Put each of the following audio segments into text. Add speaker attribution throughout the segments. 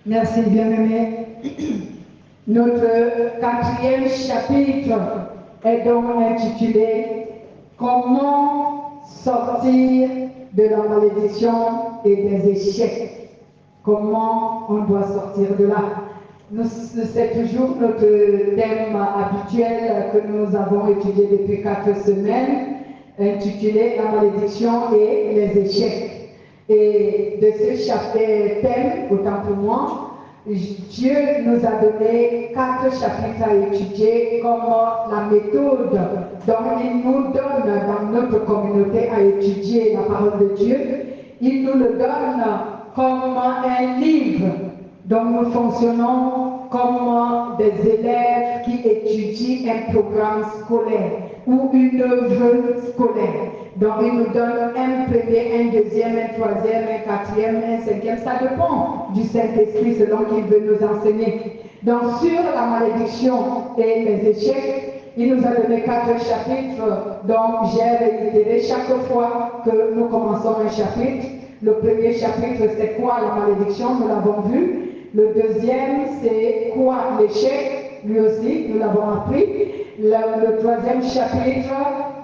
Speaker 1: Merci, bien-aimé. Notre quatrième chapitre est donc intitulé « Comment sortir de la malédiction et des échecs ?» Comment on doit sortir de là? C'est toujours notre thème habituel que nous avons étudié depuis 4 semaines, intitulé « La malédiction et les échecs ». Et de ce chapitre thème, autant pour moi, Dieu nous a donné 4 chapitres à étudier comme la méthode dont il nous donne dans notre communauté à étudier la parole de Dieu. Il nous le donne comme un livre dont nous fonctionnons comme des élèves qui étudient un programme scolaire ou une œuvre scolaire. Donc il nous donne un premier, un deuxième, un troisième, un quatrième, un cinquième. Ça dépend du Saint-Esprit selon qu'il veut nous enseigner. Donc sur la malédiction et les échecs, il nous a donné 4 chapitres dont j'ai réitéré chaque fois que nous commençons un chapitre. Le premier chapitre, c'est quoi la malédiction? Nous l'avons vu. Le deuxième, c'est quoi l'échec? Lui aussi, nous l'avons appris. Le troisième chapitre,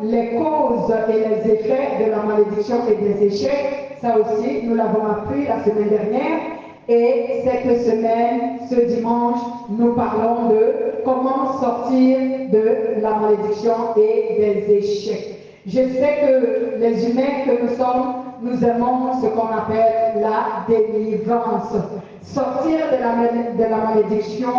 Speaker 1: les causes et les effets de la malédiction et des échecs. Ça aussi, nous l'avons appris la semaine dernière. Et cette semaine, ce dimanche, nous parlons de comment sortir de la malédiction et des échecs. Je sais que les humains que nous sommes, nous aimons ce qu'on appelle la délivrance. Sortir de la malédiction,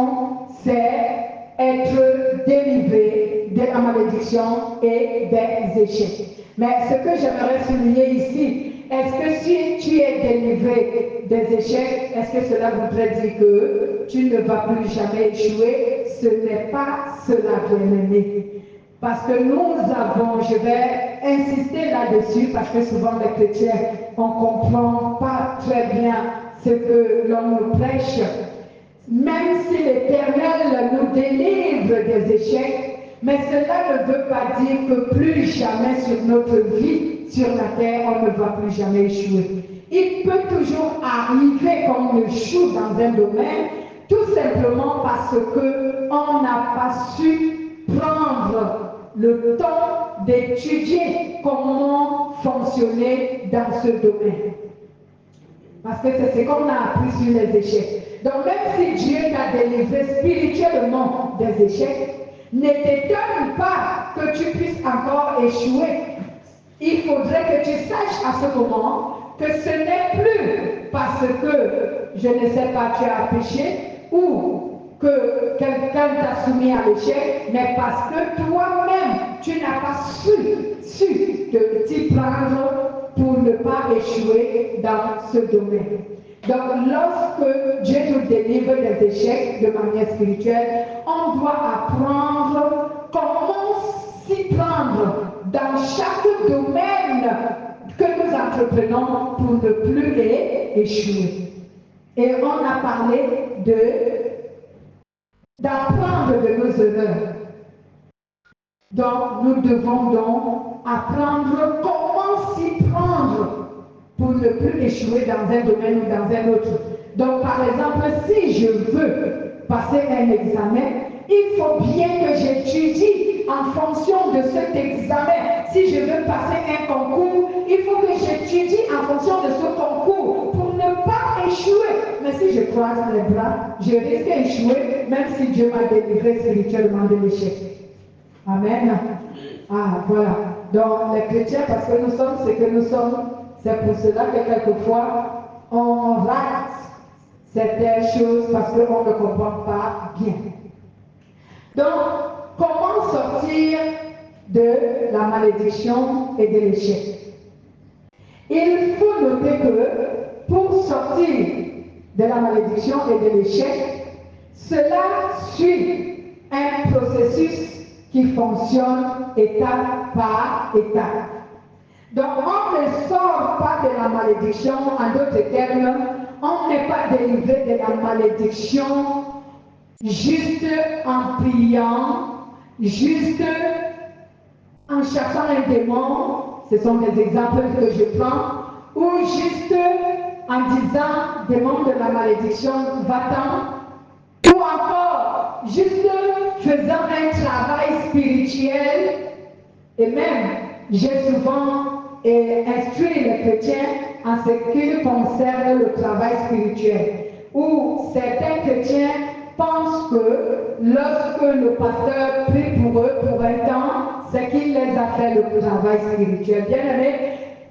Speaker 1: c'est être délivré de la malédiction et des échecs. Mais ce que j'aimerais souligner ici, est-ce que si tu es délivré des échecs, est-ce que cela voudrait dire que tu ne vas plus jamais échouer? Ce n'est pas cela, bien-aimé. Parce que nous avons, je vais insister là-dessus, parce que souvent les chrétiens, on ne comprend pas très bien ce que l'on nous prêche. Même si l'Éternel nous délivre des échecs, mais cela ne veut pas dire que plus jamais sur notre vie, sur la terre, on ne va plus jamais échouer. Il peut toujours arriver qu'on échoue dans un domaine, tout simplement parce qu'on n'a pas su prendre le temps d'étudier comment fonctionner dans ce domaine. Parce que c'est ce qu'on a appris sur les échecs. Donc même si Dieu t'a délivré spirituellement des échecs, ne t'étonne pas que tu puisses encore échouer. Il faudrait que tu saches à ce moment que ce n'est plus parce que, je ne sais pas, tu as péché ou que quelqu'un t'a soumis à l'échec, mais parce que toi-même, tu n'as pas su t'y prendre pour ne pas échouer dans ce domaine. Donc, lorsque Dieu nous délivre des échecs de manière spirituelle, on doit apprendre comment s'y prendre dans chaque domaine que nous entreprenons pour ne plus échouer. Et on a parlé d'apprendre de nos erreurs. Donc, nous devons donc apprendre comment s'y prendre pour ne plus échouer dans un domaine ou dans un autre. Donc, par exemple, si je veux passer un examen, il faut bien que j'étudie en fonction de cet examen. Si je veux passer un concours, il faut que j'étudie en fonction de ce concours pour ne pas échouer. Mais si je croise les bras, je risque d'échouer, même si Dieu m'a délivré spirituellement de l'échec. Amen. Ah, voilà. Donc, les chrétiens, parce que nous sommes ce que nous sommes, c'est pour cela que quelquefois, on rate certaines choses parce qu'on ne comprend pas bien. Donc, comment sortir de la malédiction et de l'échec? Il faut noter que pour sortir de la malédiction et de l'échec, cela suit un processus qui fonctionne étape par étape. Donc, on ne sort pas de la malédiction, en d'autres termes, on n'est pas délivré de la malédiction juste en priant, juste en cherchant un démon, ce sont des exemples que je prends, ou juste en disant des membres de la malédiction, va-t'en, ou encore juste faisant un travail spirituel. Et même, j'ai souvent instruit les chrétiens en ce qui concerne le travail spirituel, où certains chrétiens pensent que lorsque le pasteur prie pour eux pour un temps, c'est qu'il les a fait le travail spirituel. Bien aimé,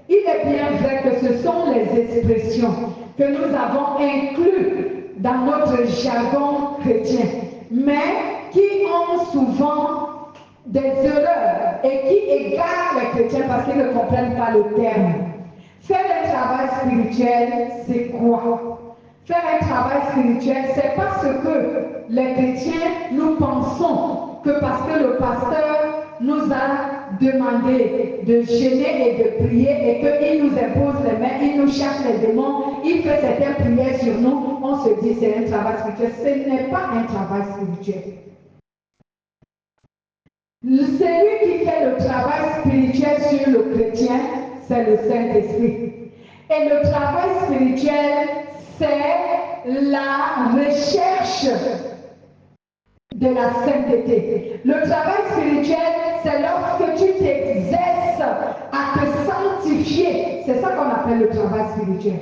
Speaker 1: il est bien vrai que ce sont les expressions que nous avons inclus dans notre jargon chrétien, mais qui ont souvent des erreurs et qui égarent les chrétiens parce qu'ils ne comprennent pas le terme. Faire un travail spirituel, c'est quoi? Faire un travail spirituel, c'est parce que les chrétiens, nous pensons que parce que le pasteur nous a demandé de jeûner et de prier et qu'il nous impose les mains, il nous chasse les démons, il fait certaines prières sur nous, on se dit c'est un travail spirituel. Ce n'est pas un travail spirituel. Celui qui fait le travail spirituel sur le chrétien, c'est le Saint-Esprit. Et le travail spirituel, c'est la recherche de la sainteté. Le travail spirituel, c'est lorsque tu t'exerces à te sanctifier. C'est ça qu'on appelle le travail spirituel.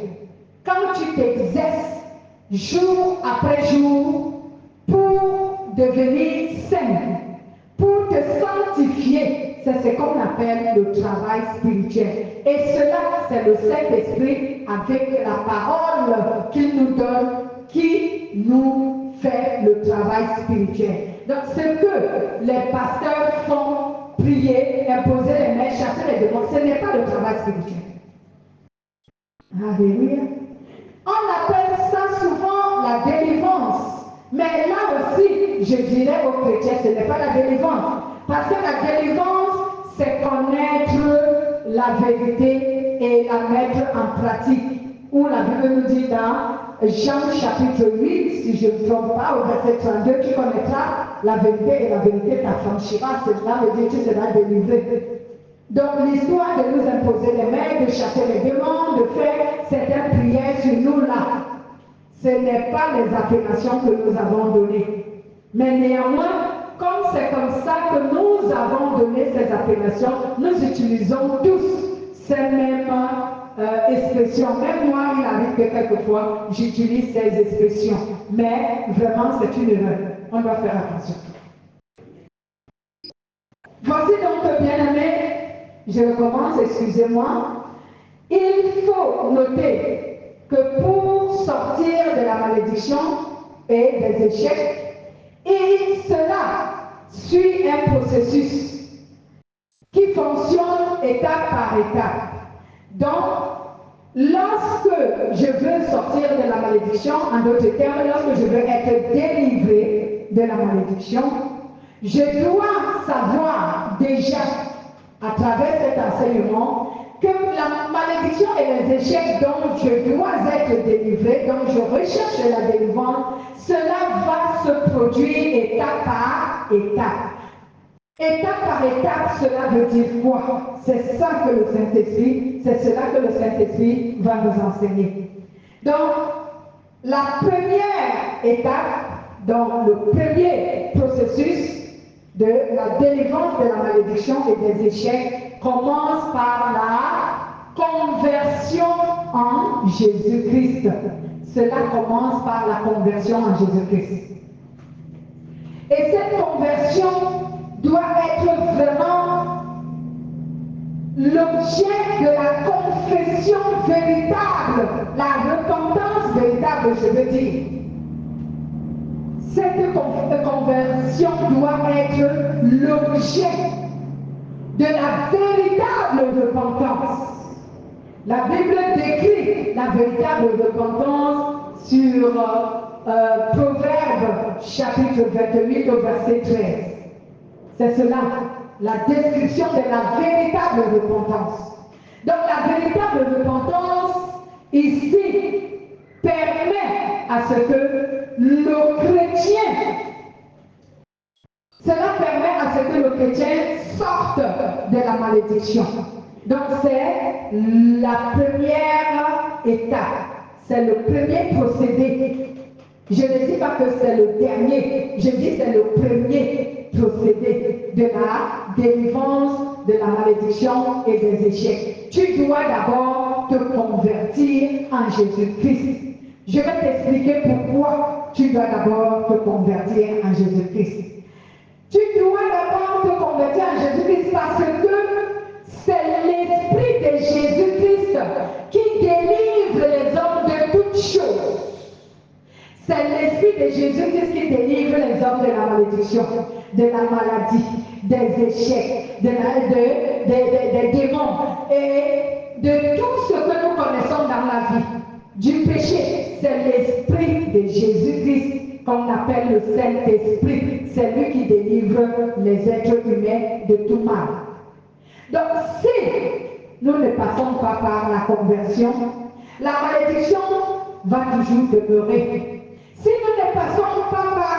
Speaker 1: Quand tu t'exerces jour après jour pour devenir saint, pour te sanctifier, c'est ce qu'on appelle le travail spirituel. Et cela, c'est le Saint-Esprit avec la parole qu'il nous donne, qui nous fait le travail spirituel. Donc, ce que les pasteurs font, prier, imposer les mains, chasser les démons, ce n'est pas le travail spirituel. Alléluia. On appelle ça souvent la délivrance. Mais là aussi, je dirais aux chrétiens, ce n'est pas la délivrance. Parce que la délivrance, c'est connaître la vérité et la mettre en pratique. Où la Bible nous dit dans Jean chapitre 8, si je ne me trompe pas, au verset 32, tu connaîtras la vérité et la vérité t'affranchira. Cela veut dire que tu seras délivré. Donc l'histoire de nous imposer les mains, de chasser les démons, de faire certaines prières sur nous là, ce n'est pas les appellations que nous avons données. Mais néanmoins, comme c'est comme ça que nous avons donné ces appellations, nous utilisons tous ces mêmes expressions. Même moi, il arrive que quelquefois, j'utilise ces expressions. Mais vraiment, c'est une erreur. On doit faire attention. Voici donc, bien-aimés, je recommence, excusez-moi. Il faut noter que pour sortir de la malédiction et des échecs, et cela suit un processus qui fonctionne étape par étape. Donc, lorsque je veux sortir de la malédiction, en d'autres termes, lorsque je veux être délivré de la malédiction, je dois savoir déjà, à travers cet enseignement, que la malédiction et les échecs dont je dois être délivré, dont je recherche la délivrance, cela va se produire étape par étape. Étape par étape, cela veut dire quoi? C'est ça que le Saint-Esprit, c'est cela que le Saint-Esprit va nous enseigner. Donc, la première étape, dans le premier processus de la délivrance de la malédiction et des échecs, commence par la conversion en Jésus-Christ. Cela commence par la conversion en Jésus-Christ. Et cette conversion doit être vraiment l'objet de la confession véritable, la repentance véritable, je veux dire. Cette conversion doit être l'objet de la véritable repentance. La Bible décrit la véritable repentance sur Proverbe chapitre 28 au verset 13. C'est cela, la description de la véritable repentance. Donc la véritable repentance ici permet à ce que le chrétien, cela permet à ce que le chrétien sorte de la malédiction. Donc c'est la première étape. c'est le premier procédé. Je ne dis pas que c'est le dernier, je dis que c'est le premier procédé de la délivrance de la malédiction et des échecs. Tu dois d'abord te convertir en Jésus-Christ. Je vais t'expliquer pourquoi tu dois d'abord te convertir en Jésus-Christ. Tu dois d'abord te convertir en Jésus-Christ parce que c'est l'Esprit de Jésus-Christ qui délivre les hommes de toutes choses. C'est l'Esprit de Jésus-Christ qui délivre les hommes de la malédiction, de la maladie, des échecs, des démons et de tout ce que nous connaissons dans la vie. Du péché, c'est l'Esprit de Jésus-Christ qu'on appelle le Saint-Esprit. C'est lui qui délivre les êtres humains de tout mal. Donc, si nous ne passons pas par la conversion, la malédiction va toujours demeurer. Si nous ne passons pas par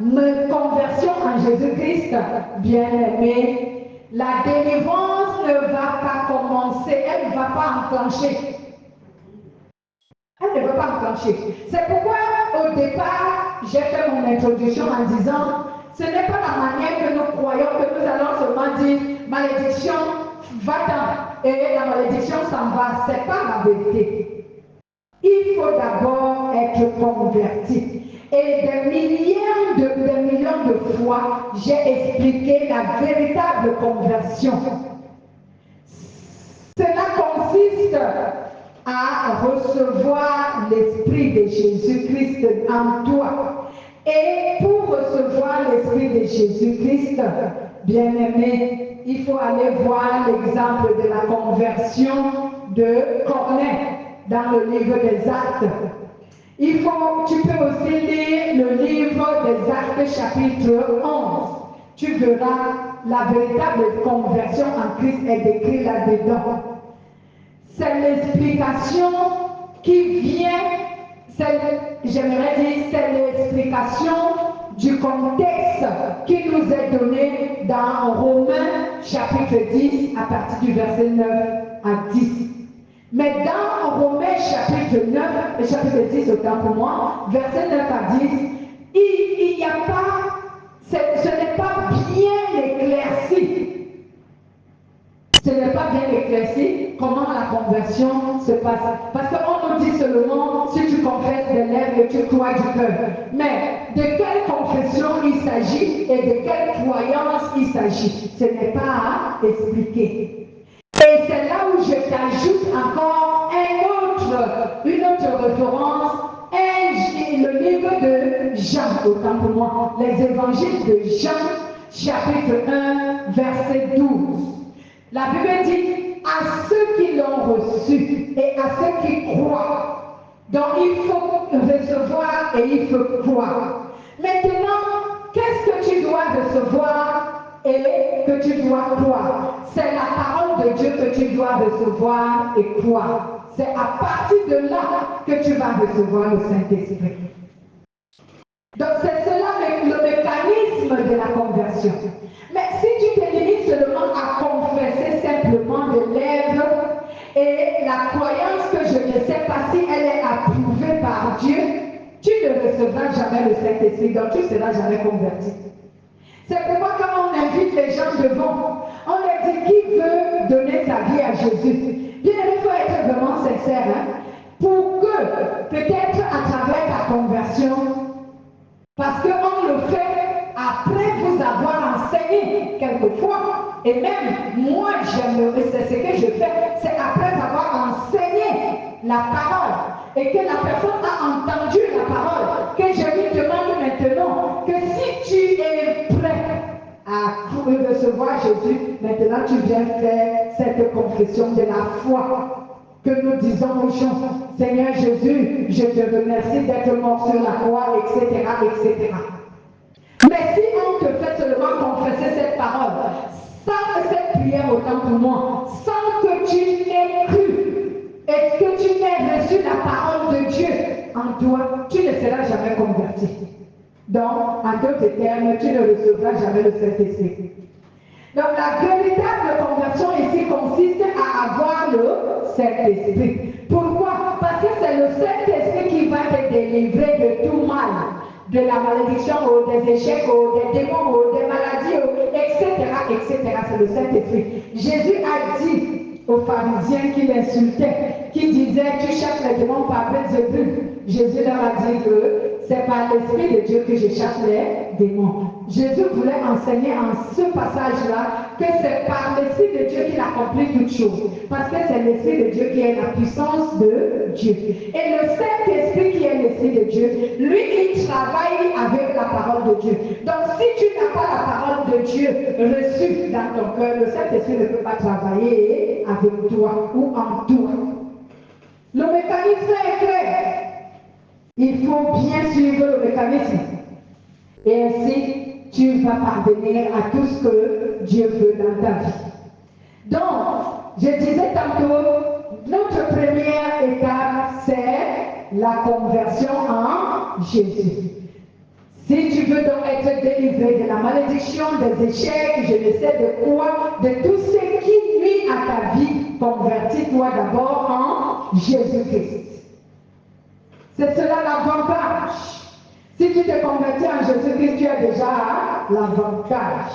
Speaker 1: la conversion en Jésus-Christ, bien-aimé, la délivrance ne va pas commencer, elle ne va pas enclencher. Elle ne va pas enclencher. C'est pourquoi, au départ, j'ai fait mon introduction en disant, ce n'est pas la manière que nous croyons que nous allons seulement dire, malédiction, va-t'en, et la malédiction s'en va. Ce n'est pas la vérité. Il faut d'abord être converti. Et des millions de fois, j'ai expliqué la véritable conversion. Cela consiste à recevoir l'Esprit de Jésus-Christ en toi. Et pour recevoir l'Esprit de Jésus-Christ, bien-aimé, il faut aller voir l'exemple de la conversion de Corneille dans le livre des Actes. Tu peux aussi lire le livre des Actes chapitre 11. Tu verras la véritable conversion en Christ est décrite là-dedans. C'est l'explication qui vient, j'aimerais dire, c'est l'explication du contexte qui nous est donné dans Romains chapitre 10 à partir du verset 9 à 10. Mais dans Romains chapitre 9, chapitre 10 autant pour moi, verset 9 à 10, il n'y a pas, ce n'est pas bien éclairci. Ce n'est pas bien éclairci comment la conversion se passe. Parce qu'on nous dit seulement si tu confesses des lèvres et tu crois du cœur. Mais de quelle confession il s'agit et de quelle croyance il s'agit, ce n'est pas à expliquer. Et c'est là où je t'ajoute encore une autre référence, le livre de Jean, autant pour moi, les évangiles de Jean, chapitre 1, verset 12. La Bible dit, à ceux qui l'ont reçu et à ceux qui croient. Donc il faut recevoir et il faut croire. Maintenant, qu'est-ce que tu dois recevoir et que tu dois croire? C'est la parole de Dieu que tu dois recevoir et croire. C'est à partir de là que tu vas recevoir le Saint-Esprit. Donc c'est cela le mécanisme de la conversion. Mais si tu te limites seulement à confesser simplement des lèvres et la croyance que je ne sais pas si elle est approuvée par Dieu, tu ne recevras jamais le Saint-Esprit, donc tu ne seras jamais converti. C'est pourquoi quand on invite les gens devant, on leur dit qui veut donner sa vie à Jésus. Bien, il faut être vraiment sincère, pour que peut-être à travers ta conversion, parce qu'on le fait après vous avoir enseigné quelquefois, et même moi j'aimerais, c'est ce que je fais, c'est après avoir enseigné la parole, et que la personne a entendu la parole, que je lui demande maintenant que si tu es prêt à recevoir Jésus, maintenant tu viens faire cette confession de la foi. Que nous disons aux gens, Seigneur Jésus, je te remercie d'être mort sur la croix, etc., etc. Mais si on te fait seulement confesser cette parole, sans cette prière autant pour moi, sans que tu n'aies cru et que tu n'aies reçu la parole de Dieu en toi, tu ne seras jamais converti. Donc, en d'autres termes, tu ne recevras jamais le Saint-Esprit. Donc la véritable conversion ici consiste à avoir le Saint-Esprit. Pourquoi? Parce que c'est le Saint-Esprit qui va te délivrer de tout mal, de la malédiction, ou des échecs, ou des démons, ou des maladies, etc., etc. C'est le Saint-Esprit. Jésus a dit aux pharisiens qui l'insultaient, qui disaient tu chasses les démons par Belzébul. Jésus leur a dit que c'est par l'Esprit de Dieu que je chasse les démons. Jésus voulait enseigner en ce passage-là que c'est par l'Esprit de Dieu qu'il accomplit toutes choses. Parce que c'est l'Esprit de Dieu qui est la puissance de Dieu. Et le Saint-Esprit qui est l'Esprit de Dieu, lui, il travaille avec la parole de Dieu. Donc si tu n'as pas la parole de Dieu reçue dans ton cœur, le Saint-Esprit ne peut pas travailler avec toi ou en toi. Le mécanisme est clair. Il faut bien suivre le mécanisme. Et ainsi, tu vas parvenir à tout ce que Dieu veut dans ta vie. Donc, je disais tantôt, notre première étape, c'est la conversion en Jésus. Si tu veux donc être délivré de la malédiction, des échecs, je ne sais de quoi, de tout ce qui nuit à ta vie, convertis-toi d'abord en Jésus-Christ. C'est cela l'avantage. Si tu te convertis en Jésus-Christ, tu as déjà l'avantage.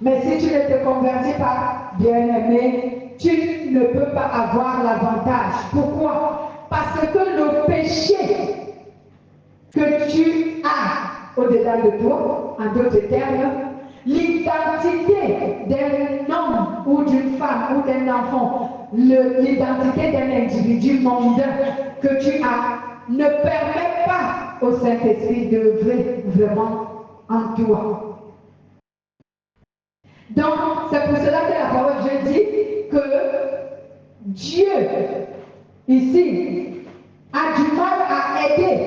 Speaker 1: Mais si tu ne te convertis pas, bien-aimé, tu ne peux pas avoir l'avantage. Pourquoi? Parce que le péché que tu as au-delà de toi, en d'autres termes, l'identité d'un homme ou d'une femme ou d'un enfant, l'identité d'un individu mondain que tu as, ne permet pas au Saint-Esprit d'œuvrer vraiment en toi. Donc, c'est pour cela que la parole de Dieu dit que Dieu, ici, a du mal à aider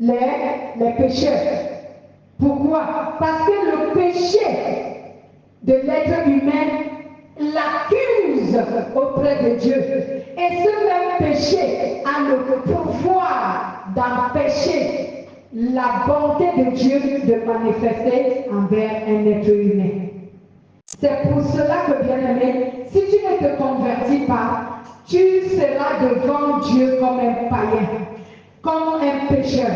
Speaker 1: les pécheurs. Pourquoi? Parce que le péché de l'être humain l'accuse auprès de Dieu. Et ce même péché a le pouvoir d'empêcher la bonté de Dieu de manifester envers un être humain. C'est pour cela que, bien-aimé, si tu ne te convertis pas, tu seras devant Dieu comme un païen, comme un pécheur.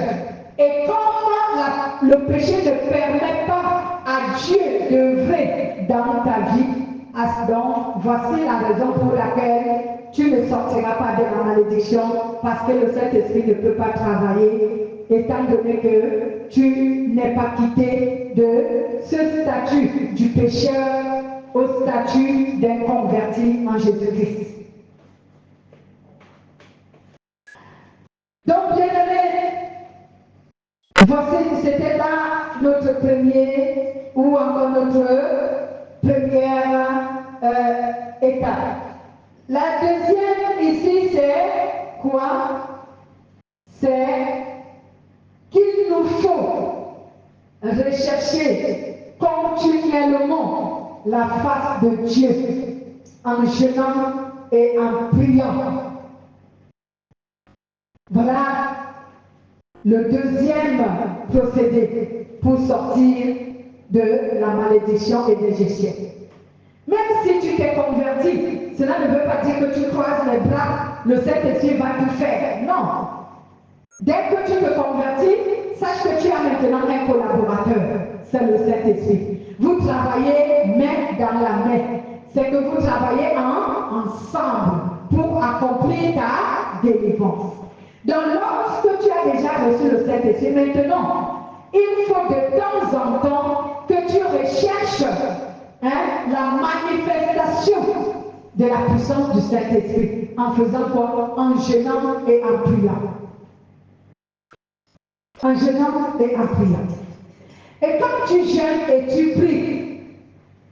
Speaker 1: Et comme le péché ne permet pas à Dieu d'œuvrer dans ta vie, donc voici la raison pour laquelle tu ne sortiras pas de la malédiction, parce que le Saint-Esprit ne peut pas travailler, étant donné que tu n'es pas quitté de ce statut du pécheur au statut d'un converti en Jésus-Christ. Donc, bien-aimés, voici, c'était là notre premier, ou encore notre première étape. La deuxième ici, c'est quoi? C'est qu'il nous faut rechercher continuellement la face de Dieu en jeûnant et en priant. Voilà le deuxième procédé pour sortir de la malédiction et des échecs. Même si tu t'es converti, cela ne veut pas dire que tu croises les bras, le Saint-Esprit va tout faire. Non. Dès que tu te convertis, sache que tu as maintenant un collaborateur. C'est le Saint-Esprit. Vous travaillez main dans la main. C'est que vous travaillez ensemble pour accomplir ta délivrance. Donc lorsque tu as déjà reçu le Saint-Esprit, maintenant, il faut de temps en temps que tu recherches la manifestation de la puissance du Saint-Esprit. En faisant quoi? En jeûnant et en priant. En jeûnant et en priant. Et quand tu jeûnes et tu pries,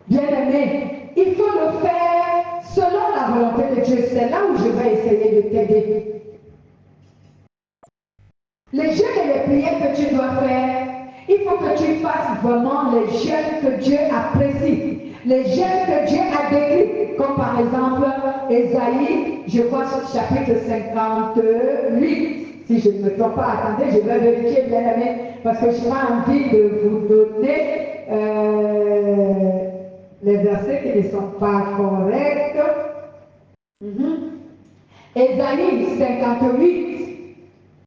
Speaker 1: bien-aimé, il faut le faire selon la volonté de Dieu. C'est là où je vais essayer de t'aider. Les jeûnes et les prières que tu dois faire, il faut que tu fasses vraiment les jeûnes que Dieu apprécie, les jeûnes que Dieu a décrits, comme par exemple Ésaïe, je crois chapitre 58, si je ne me trompe pas, attendez, je vais vérifier bien aimé, parce que je n'ai pas envie de vous donner les versets qui ne sont pas corrects. Ésaïe 58,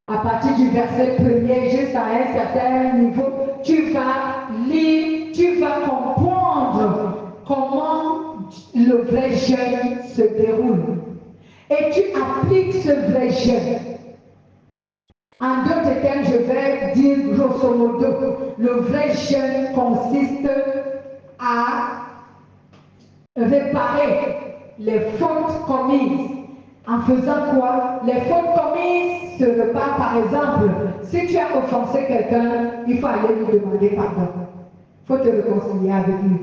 Speaker 1: à partir du verset 1er jusqu'à un certain niveau, tu vas lire, tu vas comprendre comment le vrai jeûne se déroule. Et tu appliques ce vrai jeûne. En d'autres termes, je vais dire grosso modo, le vrai jeûne consiste à réparer les fautes commises. En faisant quoi? Les fautes commises se réparent. Par exemple, si tu as offensé quelqu'un, il faut aller lui demander pardon. Il faut te réconcilier avec lui.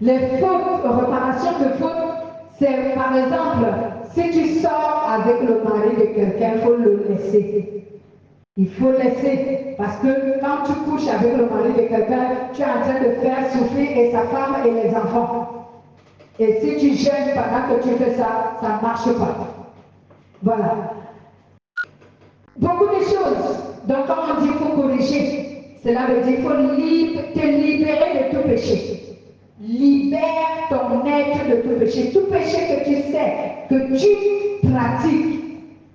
Speaker 1: Les fautes, réparation de fautes, c'est par exemple, si tu sors avec le mari de quelqu'un, il faut le laisser. Il faut laisser, parce que quand tu couches avec le mari de quelqu'un, tu es en train de faire souffrir et sa femme et les enfants. Et si tu jeûnes pendant que tu fais ça, ça ne marche pas. Voilà. Beaucoup de choses. Donc quand on dit qu'il faut corriger, cela veut dire qu'il faut te libérer de tout péché. Libère ton être de tout péché. Tout péché que tu sais, que tu pratiques,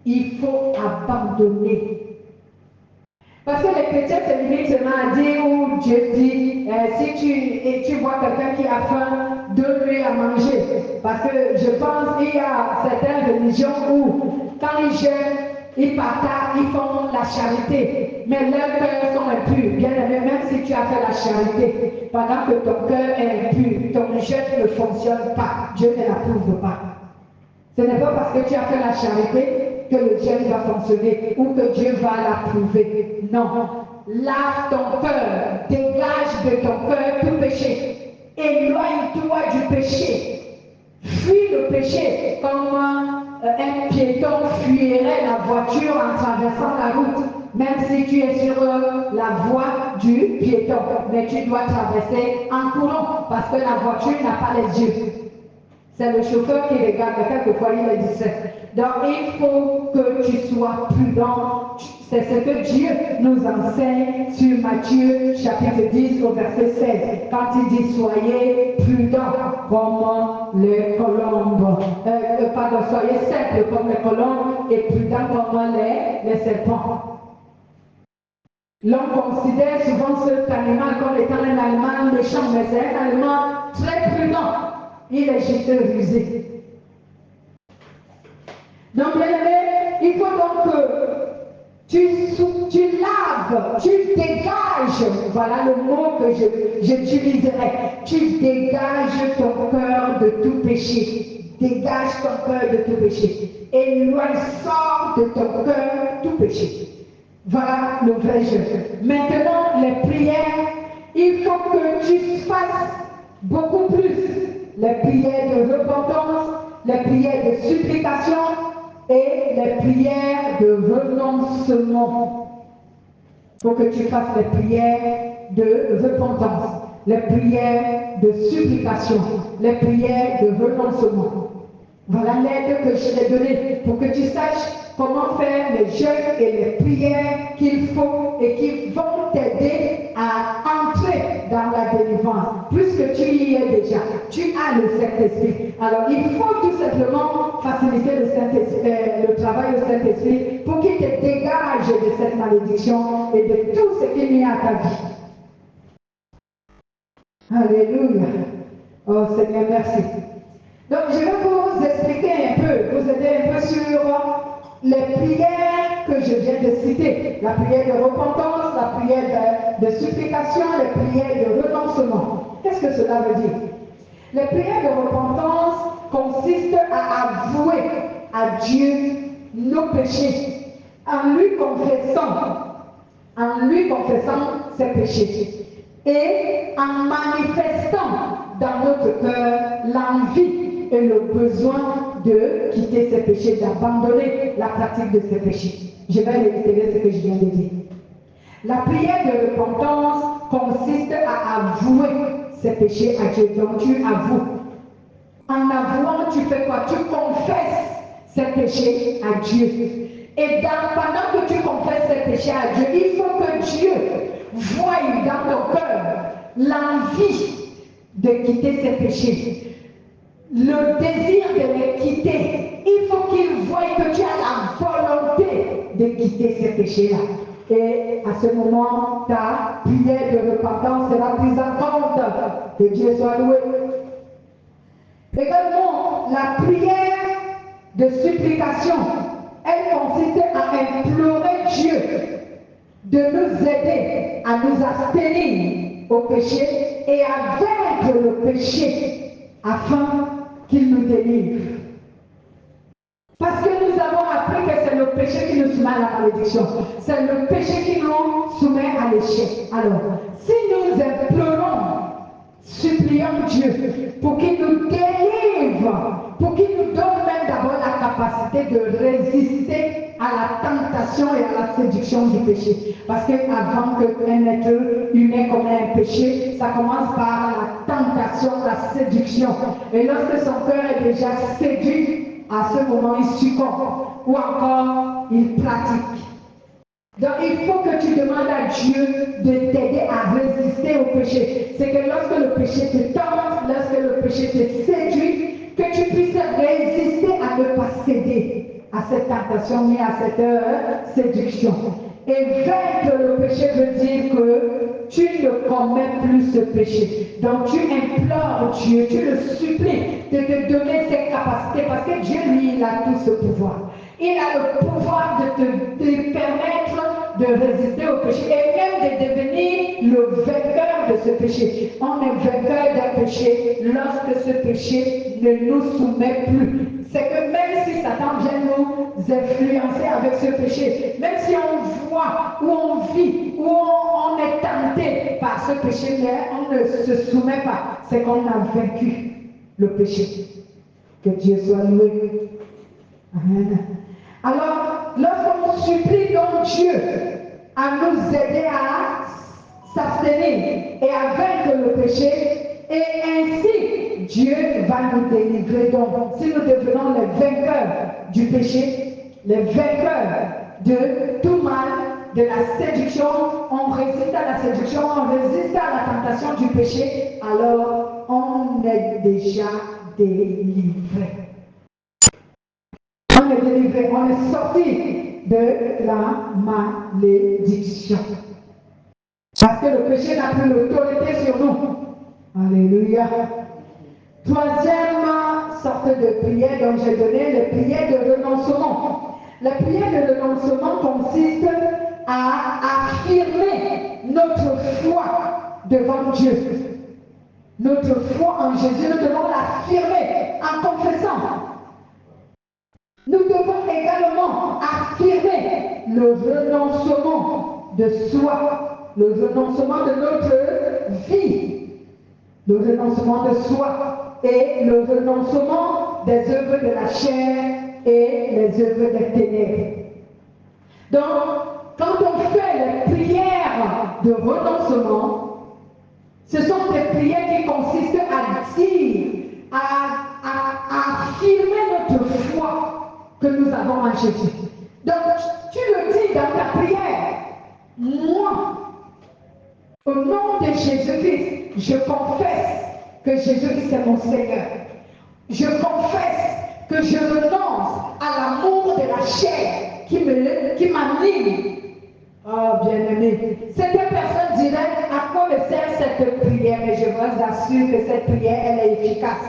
Speaker 1: il faut abandonner. Parce que les chrétiens se limitent seulement à dire où Dieu dit, si tu vois quelqu'un qui a faim, donne-lui à manger. Parce que je pense qu'il y a certaines religions où, quand ils jeûnent, ils partagent, ils font la charité. Mais leurs cœurs sont impurs. Bien aimé, même si tu as fait la charité, pendant que ton cœur est impur, ton jeûne ne fonctionne pas. Dieu ne l'approuve pas. Ce n'est pas parce que tu as fait la charité que le jeûne va fonctionner ou que Dieu va l'approuver. Non. Lave ton cœur, dégage de ton cœur tout péché. Éloigne-toi du péché. Fuis le péché comme un piéton fuirait la voiture en traversant la route. Même si tu es sur la voie du piéton, mais tu dois traverser en courant parce que la voiture n'a pas les yeux. C'est le chauffeur qui regarde, mais quelquefois il le disait. Donc il faut que tu sois prudent. C'est ce que Dieu nous enseigne sur Matthieu chapitre 10 au verset 16. Quand il dit soyez prudents comme les colombes. Pardon, soyez simples comme les colombes et prudents comme les serpents. L'homme considère souvent cet animal comme étant un animal méchant, mais c'est un animal très prudent. Il est juste rusé. Donc, bien aimé, il faut donc que tu laves, tu dégages, voilà le mot que j'utiliserai, tu dégages ton cœur de tout péché. Dégage ton cœur de tout péché. Éloigne, sort de ton cœur tout péché. Voilà le vrai jeu. Maintenant, les prières, il faut que tu fasses beaucoup plus. Les prières de repentance, les prières de supplication et les prières de renoncement. Il faut que tu fasses les prières de repentance, les prières de supplication, les prières de renoncement. Voilà l'aide que je t'ai donnée pour que tu saches comment faire les jeûnes et les prières qu'il faut et qui vont t'aider à entrer dans la délivrance. Puisque tu y es déjà, tu as le Saint-Esprit. Alors il faut tout simplement faciliter le travail au Saint-Esprit pour qu'il te dégage de cette malédiction et de tout ce qu'il y a à ta vie. Alléluia. Oh Seigneur, merci. Donc je vais vous expliquer un peu, vous aider un peu sur les prières que je viens de citer. La prière de repentance, la prière de supplication, les prières de renoncement. Qu'est-ce que cela veut dire? Les prières de repentance consistent à avouer à Dieu nos péchés, en lui confessant ses péchés et en manifestant dans notre cœur l'envie et le besoin de quitter ses péchés, d'abandonner la pratique de ses péchés. Je vais réitérer ce que je viens de dire. La prière de repentance consiste à avouer ses péchés à Dieu. Donc tu avoues. En avouant, tu fais quoi? Tu confesses ses péchés à Dieu. Et pendant que tu confesses ses péchés à Dieu, il faut que Dieu voie dans ton cœur l'envie de quitter ses péchés, le désir de les quitter, il faut qu'il voie que tu as la volonté de quitter ces péchés-là. Et à ce moment, ta prière de repentance sera plus importante. Que Dieu soit loué. Également, la prière de supplication, elle consiste à implorer Dieu de nous aider à nous abstenir au péché et à vaincre le péché afin qu'il nous délivre. Parce que nous avons appris que c'est le péché qui nous soumet à la malédiction. C'est le péché qui nous soumet à l'échec. Alors, si nous implorons, supplions Dieu pour qu'il nous délivre, pour qu'il nous donne même d'abord la capacité de résister à la tentation et à la séduction du péché. Parce qu'avant qu'un être humain commet un péché, ça commence par la tentation, la séduction. Et lorsque son cœur est déjà séduit, à ce moment, il succombe ou encore il pratique. Donc, il faut que tu demandes à Dieu de t'aider à résister au péché. C'est que lorsque le péché te tente, lorsque le péché te séduit, que tu puisses résister à ne pas céder à cette tentation ni à cette séduction. Et vaincre le péché veut dire que tu ne commets plus ce péché. Donc tu implores Dieu, tu le supplies de te donner cette capacité parce que Dieu, lui, il a tout ce pouvoir. Il a le pouvoir de te permettre de résister au péché et même de devenir le vainqueur de ce péché. On est vainqueur d'un péché lorsque ce péché ne nous soumet plus. C'est que même si Satan vient nous influencer avec ce péché, même si on voit, où on vit, où on est tenté par ce péché, mais on ne se soumet pas, c'est qu'on a vaincu le péché. Que Dieu soit loué. Amen. Alors, lorsqu'on supplie donc Dieu à nous aider à s'abstenir et à vaincre le péché, et ainsi Dieu va nous délivrer. Donc, si nous devenons les vainqueurs du péché, les vainqueurs de tout mal, de la séduction, on résiste à la séduction, on résiste à la tentation du péché, alors on est déjà délivré. On est délivré, on est sorti de la malédiction. Parce que le péché n'a plus l'autorité sur nous. Alléluia. Troisième sorte de prière dont j'ai donné, les prières de renoncement. La prière de renoncement consiste à affirmer notre foi devant Dieu. Notre foi en Jésus, nous devons l'affirmer en confessant. Nous devons également affirmer le renoncement de soi, le renoncement de notre vie, le renoncement de soi et le renoncement des œuvres de la chair et les œuvres des ténèbres. Donc, quand on fait les prières de renoncement, ce sont des prières qui consistent à dire, à affirmer notre foi que nous avons en Jésus. Donc, tu le dis dans ta prière. Moi, au nom de Jésus-Christ, je confesse que Jésus-Christ est mon Seigneur. Je confesse que je renonce à l'amour de la chair qui m'anime. Oh, bien-aimé. Certaines personnes diraient, à quoi me sert cette prière? Mais je vous assure que cette prière, elle est efficace.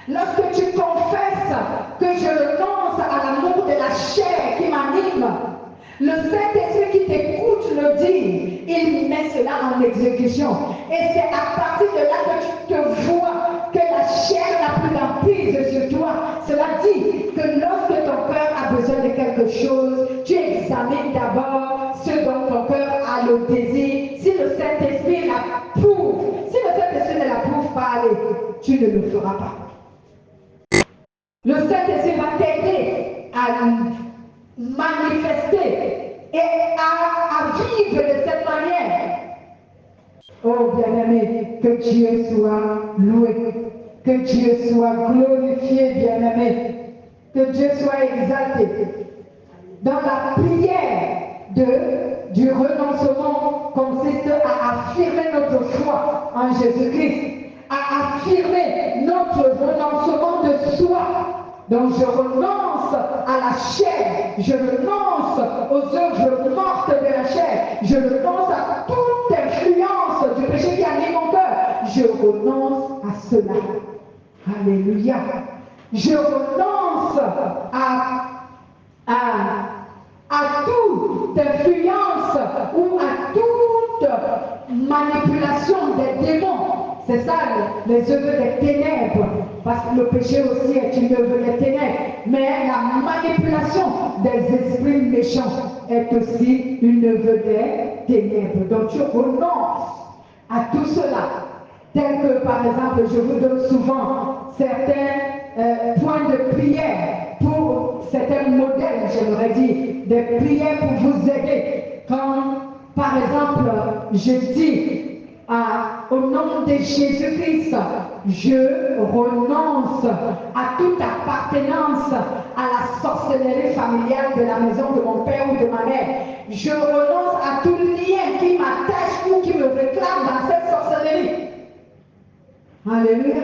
Speaker 1: Lorsque tu confesses que je renonce à l'amour de la chair qui m'anime, le Saint-Esprit qui t'écoute le dit, il met cela en exécution. Et c'est à partir de là que tu te vois que la chair n'a plus d'emprise sur toi. Cela dit que lorsque ton cœur a besoin de quelque chose, tu examines d'abord ce dont ton cœur a le désir. Si le Saint-Esprit l'approuve, si le Saint-Esprit ne l'approuve pas, allez, tu ne le feras pas. Le Saint-Esprit va t'aider à manifester et à vivre de cette manière. Oh bien-aimé, que Dieu soit loué, que Dieu soit glorifié, bien-aimé, que Dieu soit exalté. Dans la prière du renoncement consiste à affirmer notre foi en Jésus-Christ, à à affirmer notre renoncement de soi. Donc je renonce à la chair, je renonce aux œuvres mortes de la chair, je renonce à toute influence du péché qui anime mon cœur. Je renonce à cela. Alléluia. Je renonce à toute influence ou à toute manipulation des démons. C'est ça les œuvres des ténèbres. Parce que le péché aussi est une œuvre des ténèbres. Mais la manipulation des esprits méchants est aussi une œuvre des ténèbres. Donc tu renonces à tout cela. Tel que par exemple, je vous donne souvent certains points de prière pour certains modèles, j'aimerais dire, des prières pour vous aider. Quand par exemple, je dis au nom de Jésus-Christ, je renonce à toute appartenance à la sorcellerie familiale de la maison de mon père ou de ma mère. Je renonce à tout lien qui m'attache ou qui me réclame dans cette sorcellerie. Alléluia.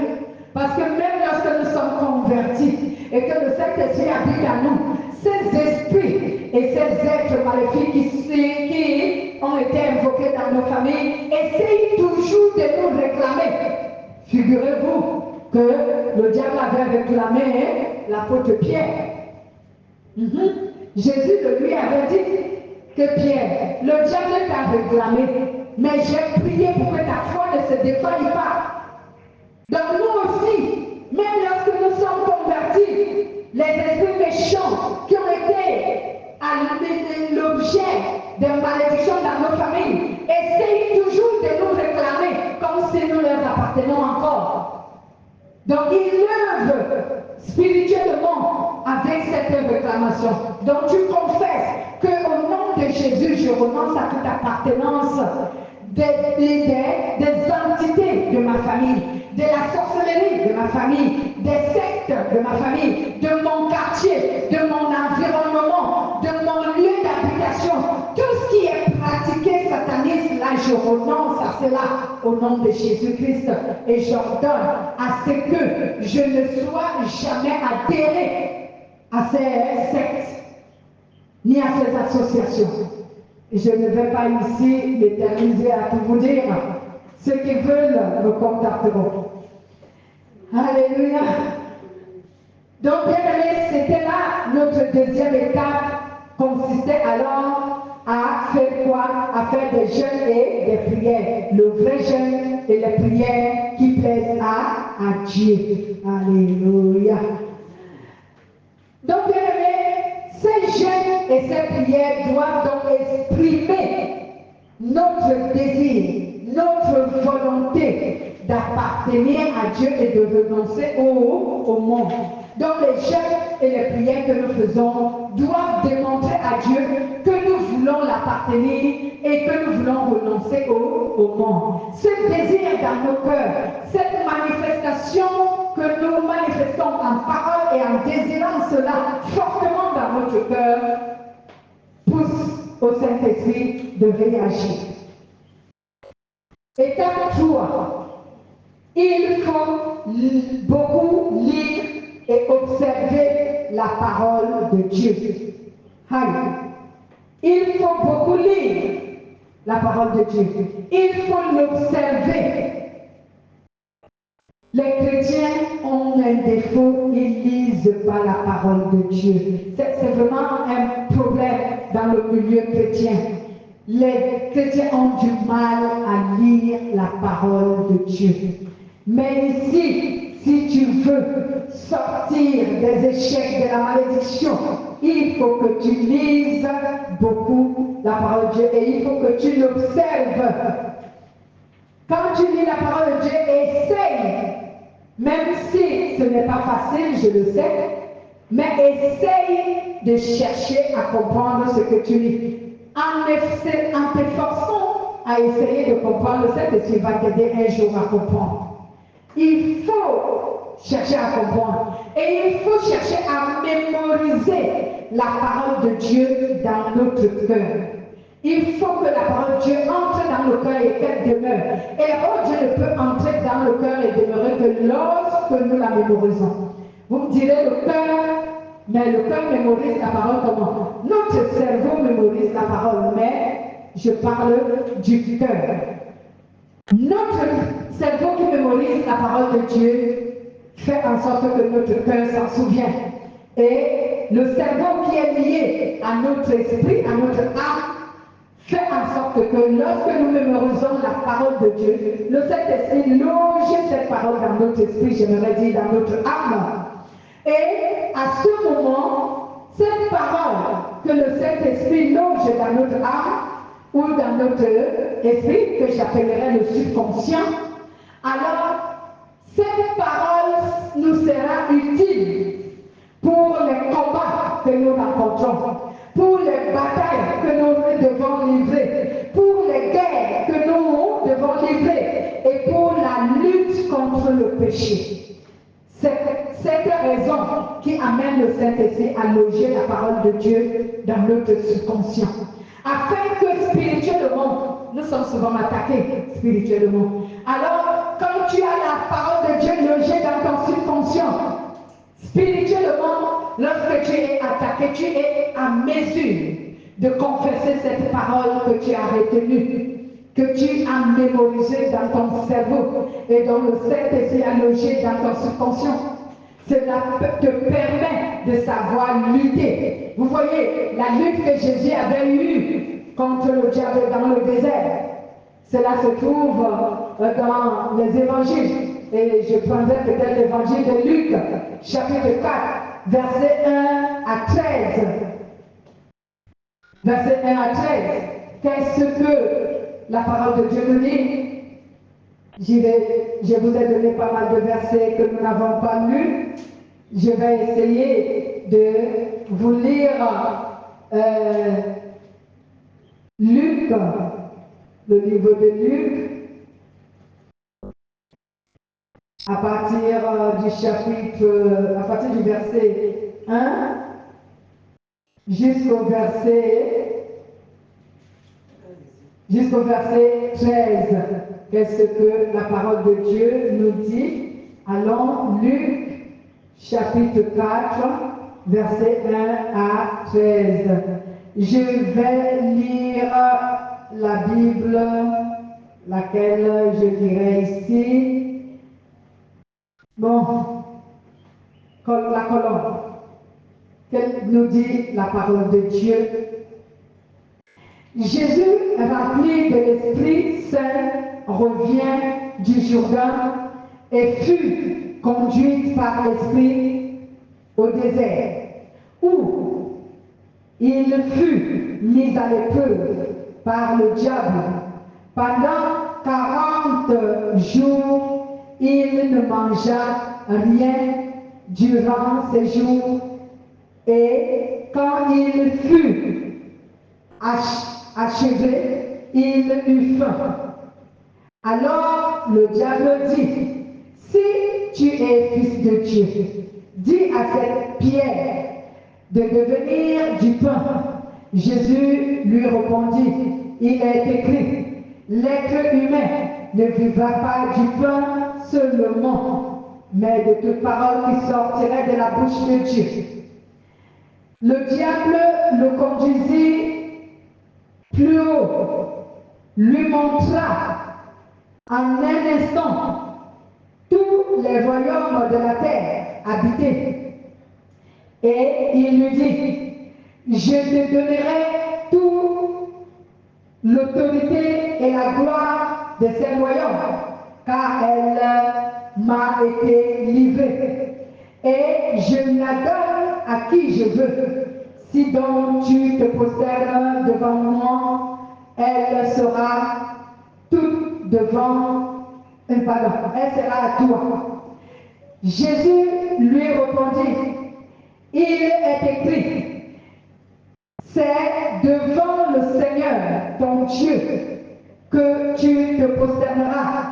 Speaker 1: Parce que même lorsque nous sommes convertis et que le Saint-Esprit habite en nous, ces esprits et ces êtres maléfiques qui ont été invoqués dans nos familles essayent toujours de nous réclamer. Figurez-vous que le diable avait réclamé l'apôtre Pierre. Jésus de lui avait dit que Pierre, le diable t'a réclamé, mais j'ai prié pour que ta foi ne se défaille pas. Donc nous aussi, même lorsque nous sommes convertis, les esprits méchants qui ont été l'objet de malédictions dans nos familles essayent toujours de nous réclamer comme si nous leur appartenons encore. Donc ils œuvrent spirituellement avec cette réclamation. Donc tu confesses qu'au nom de Jésus, je renonce à toute appartenance des entités de ma famille, de la sorcellerie de ma famille, des sectes de ma famille, de mon quartier, de mon environnement, de mon lieu d'habitation. Tout ce qui est pratiqué sataniste, là, je renonce à cela au nom de Jésus-Christ et j'ordonne à ce que je ne sois jamais adhéré à ces sectes ni à ces associations. Je ne vais pas ici m'éterniser à tout vous dire. Ceux qui veulent me contacteront. Alléluia. Donc, bien aimé, c'était là notre deuxième étape, consistait alors à faire quoi? À faire des jeûnes et des prières. Le vrai jeûne et les prières qui plaisent à Dieu. Alléluia. Donc, bien aimé, ces jeûnes et ces prières doivent donc exprimer notre désir, notre volonté d'appartenir à Dieu et de renoncer au monde. Donc les jeûnes et les prières que nous faisons doivent démontrer à Dieu que nous voulons l'appartenir et que nous voulons renoncer au monde. Ce désir dans nos cœurs, cette manifestation que nous manifestons en parole et en désirant cela fortement dans notre cœur, pousse au Saint-Esprit de réagir. Étape 3. Il faut beaucoup lire et observer la parole de Dieu. Il faut beaucoup lire la parole de Dieu. Il faut l'observer. Les chrétiens ont un défaut, ils ne lisent pas la parole de Dieu. C'est vraiment un problème dans le milieu chrétien. Les chrétiens ont du mal à lire la parole de Dieu. Mais ici, si tu veux sortir des échecs de la malédiction, il faut que tu lises beaucoup la parole de Dieu et il faut que tu l'observes. Quand tu lis la parole de Dieu, essaye, même si ce n'est pas facile, je le sais, mais essaye de chercher à comprendre ce que tu lis. En t'efforçant à essayer de comprendre, le Saint-Esprit va t'aider un jour à comprendre. Il faut chercher à comprendre. Et il faut chercher à mémoriser la parole de Dieu dans notre cœur. Il faut que la parole de Dieu entre dans le cœur et qu'elle demeure. Et la parole de Dieu ne peut entrer dans le cœur et demeurer que lorsque nous la mémorisons. Vous me direz le cœur, mais le cœur mémorise la parole comment? Notre cerveau mémorise la parole, mais je parle du cœur. Notre cerveau qui mémorise la parole de Dieu fait en sorte que notre cœur s'en souvient. Et le cerveau qui est lié à notre esprit, à notre âme, fait en sorte que lorsque nous mémorisons la parole de Dieu, le Saint-Esprit loge cette parole dans notre esprit, j'aimerais dire dans notre âme. Et à ce moment, cette parole que le Saint-Esprit loge dans notre âme ou dans notre esprit, que j'appellerais le subconscient, alors cette parole nous sera utile pour les combats que nous rencontrons, pour les batailles que nous devons livrer, pour les guerres que nous devons livrer et pour la lutte contre le péché. C'est cette raison qui amène le Saint-Esprit à loger la parole de Dieu dans notre subconscient. Afin que spirituellement, nous sommes souvent attaqués spirituellement. Alors, quand tu as la parole de Dieu logée dans ton subconscient, spirituellement, lorsque tu es attaqué, tu es à mesure de confesser cette parole que tu as retenue, que tu as mémorisée dans ton cerveau et dont le Saint-Esprit a logé dans ton subconscient. Cela te permet de savoir lutter. Vous voyez, la lutte que Jésus avait eue contre le diable dans le désert, cela se trouve dans les évangiles. Et je prendrai peut-être l'évangile de Luc, chapitre 4, verset 1 à 13. Verset 1 à 13. Qu'est-ce que la parole de Dieu nous dit? Je vous ai donné pas mal de versets que nous n'avons pas lus. Je vais essayer de vous lire Luc, le livre de Luc, à partir à partir du verset 1 jusqu'au verset 13. Qu'est-ce que la parole de Dieu nous dit? Allons, Luc, chapitre 4, verset 1 à 13. Je vais lire la Bible, laquelle je dirais ici. Bon, la colonne. Qu'elle nous dit la parole de Dieu. Jésus, rempli de l'Esprit Saint, revient du Jourdain et fut conduit par l'Esprit au désert, où il fut mis à l'épreuve par le diable. Pendant 40 jours, il ne mangea rien durant ces jours, et quand il fut achevé, il eut faim. Alors le diable dit, si tu es fils de Dieu, dis à cette pierre de devenir du pain. Jésus lui répondit, il est écrit, l'être humain ne vivra pas du pain seulement, mais de toute parole qui sortirait de la bouche de Dieu. Le diable le conduisit plus haut, lui montra en un instant tous les royaumes de la terre habités. Et il lui dit, je te donnerai toute l'autorité et la gloire de ces royaumes, car elle m'a été livrée. Et je la donne à qui je veux. Si donc tu te prosternes devant moi, elle sera toute devant elle sera à toi. Jésus lui répondit, il est écrit, c'est devant le Seigneur, ton Dieu, que tu te prosterneras,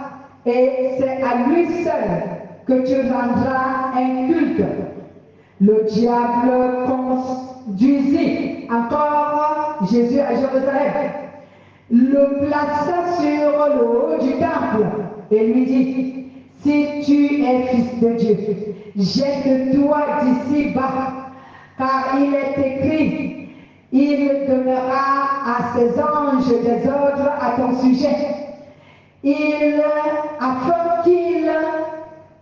Speaker 1: et c'est à lui seul que tu rendras un culte. Le diable conduisit encore Jésus à Jérusalem, le plaça sur le haut du temple et lui dit, si tu es fils de Dieu, jette-toi d'ici bas, car il est écrit, il donnera à ses anges des ordres à ton sujet, afin qu'ils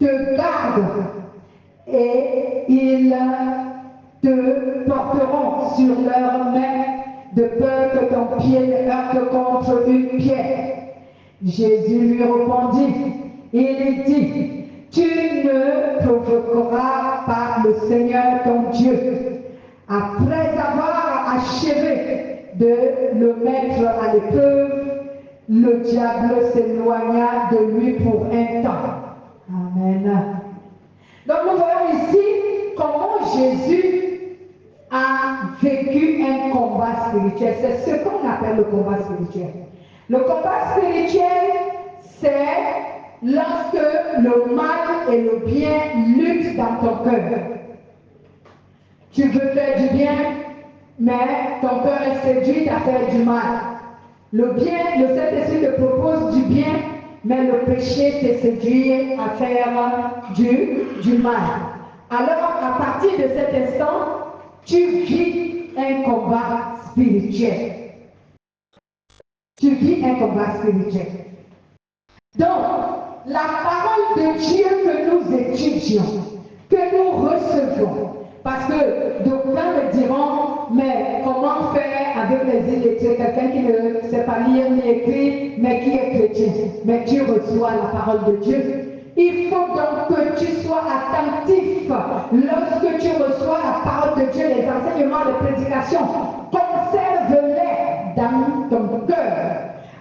Speaker 1: te gardent et ils te porteront sur leurs mains de peur que ton pied ne heurte contre une pierre. Jésus lui répondit, il dit, tu ne provoqueras pas le Seigneur ton Dieu. Après avoir achevé de le mettre à l'épreuve, le diable s'éloigna de lui pour un temps. Amen. Donc nous voyons ici comment Jésus a vécu un combat spirituel. C'est ce qu'on appelle le combat spirituel. Le combat spirituel, c'est lorsque le mal et le bien luttent dans ton cœur. Tu veux faire du bien, mais ton cœur est séduit à faire du mal. Le bien, le Saint-Esprit te propose du bien, mais le péché te séduit à faire du mal. Alors, à partir de cet instant, tu vis un combat spirituel. Tu vis un combat spirituel. Donc, la parole de Dieu que nous étudions, que nous recevons, parce que d'aucuns me diront, mais comment faire avec les illettrés, quelqu'un qui ne sait pas lire ni écrire, mais qui est chrétien, mais tu reçois la parole de Dieu. Il faut donc que tu sois attentif lorsque tu reçois la parole de Dieu, les enseignements, les prédications, conserve-les dans ton cœur,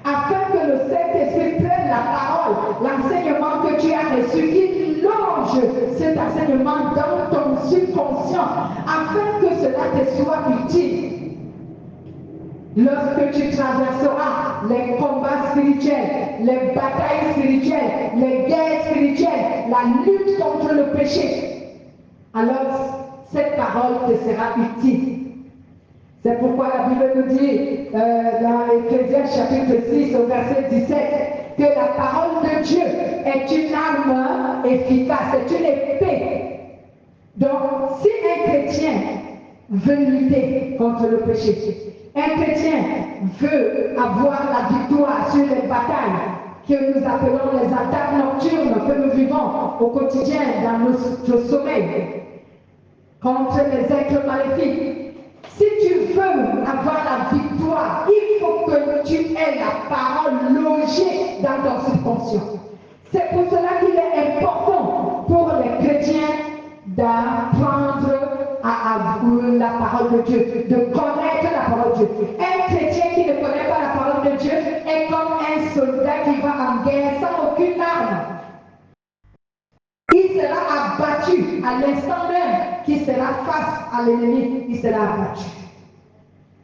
Speaker 1: afin que le Saint-Esprit prenne la parole, l'enseignement que tu as reçu, qu'il longe cet enseignement dans ton subconscient, afin que cela te soit utile. Lorsque tu traverseras les combats spirituels, les batailles spirituelles, les guerres spirituelles, la lutte contre le péché, alors cette parole te sera utile. C'est pourquoi la Bible nous dit dans Éphésiens chapitre 6 au verset 17 que la parole de Dieu est une arme efficace, c'est une épée. Donc si un chrétien veut lutter contre le péché, un chrétien veut avoir la victoire sur les batailles que nous appelons les attaques nocturnes que nous vivons au quotidien dans notre sommeil contre les êtres maléfiques. Si tu veux avoir la victoire, il faut que tu aies la parole logée dans ton subconscient. C'est pour cela qu'il est important pour les chrétiens d'apprendre à la parole de Dieu, de connaître la parole de Dieu. Un chrétien qui ne connaît pas la parole de Dieu est comme un soldat qui va en guerre sans aucune arme. Il sera abattu à l'instant même qu'il sera face à l'ennemi, il sera abattu.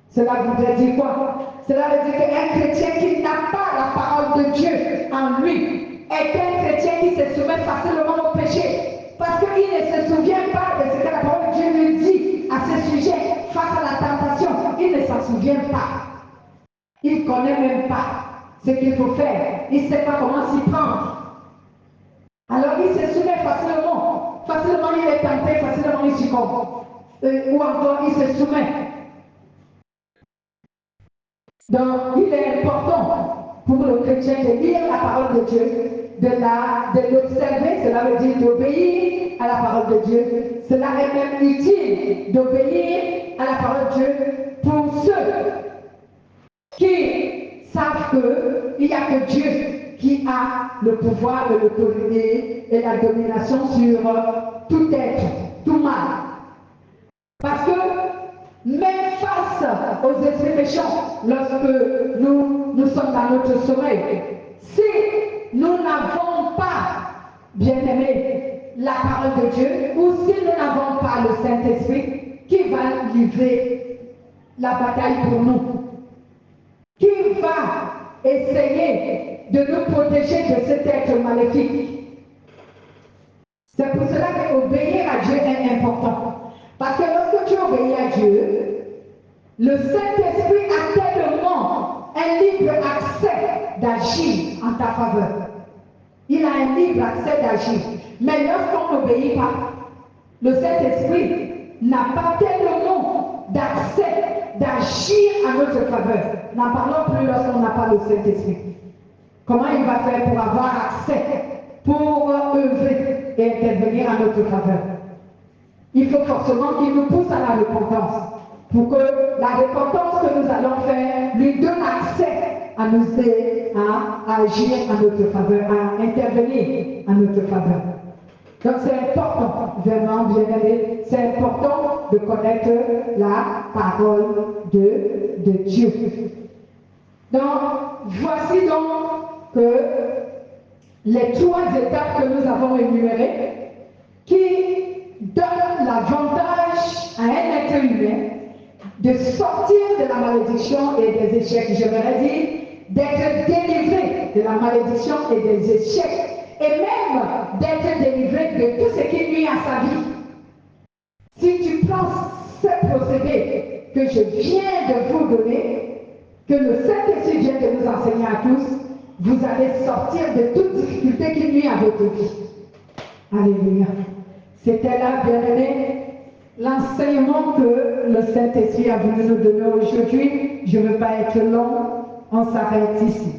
Speaker 1: Cela voudrait dire quoi? Cela veut dire qu'un chrétien qui n'a pas la parole de Dieu en lui est un chrétien qui se soumet facilement au péché. Parce qu'il ne se souvient pas de ce que la parole de Dieu lui dit à ce sujet face à la tentation. Il ne s'en souvient pas. Il ne connaît même pas ce qu'il faut faire. Il ne sait pas comment s'y prendre. Alors il se soumet facilement. Facilement il est tenté, facilement il succombe. Ou encore il se soumet. Donc il est important pour le chrétien de lire la parole de Dieu, de l'observer, cela veut dire d'obéir à la parole de Dieu. Cela est même utile d'obéir à la parole de Dieu pour ceux qui savent qu'il n'y a que Dieu qui a le pouvoir de l'autorité et la domination sur tout être, tout mal. Parce que même face aux esprits méchants, lorsque nous sommes dans notre sommeil, si nous n'avons pas, bien aimé, la parole de Dieu, ou si nous n'avons pas le Saint-Esprit, qui va livrer la bataille pour nous? Qui va essayer de nous protéger de cet être maléfique? C'est pour cela qu'obéir à Dieu est important. Parce que lorsque tu obéis à Dieu, le Saint-Esprit a tellement un libre accès d'agir en ta faveur. Il a un libre accès d'agir. Mais lorsqu'on n'obéit pas, le Saint-Esprit n'a pas tellement d'accès d'agir à notre faveur. N'en parlons plus lorsqu'on n'a pas le Saint-Esprit. Comment il va faire pour avoir accès, pour œuvrer et intervenir à notre faveur? Il faut forcément qu'il nous pousse à la repentance, pour que la repentance que nous allons faire lui donne accès à nous aider à agir à notre faveur, à intervenir à notre faveur. Donc c'est important, vraiment bien aimé, c'est important de connaître la parole de Dieu. Donc voici donc que les 3 étapes que nous avons énumérées qui donnent l'avantage à un être humain de sortir de la malédiction et des échecs. Je voudrais dire d'être délivré de la malédiction et des échecs et même d'être délivré de tout ce qui nuit à sa vie. Si tu prends ce procédé que je viens de vous donner, que le Saint-Esprit vient de nous enseigner à tous, vous allez sortir de toute difficulté qui nuit à votre vie. Alléluia. C'était là, bien aimé, l'enseignement que le Saint-Esprit a voulu nous donner aujourd'hui. Je ne veux pas être long, on s'arrête ici.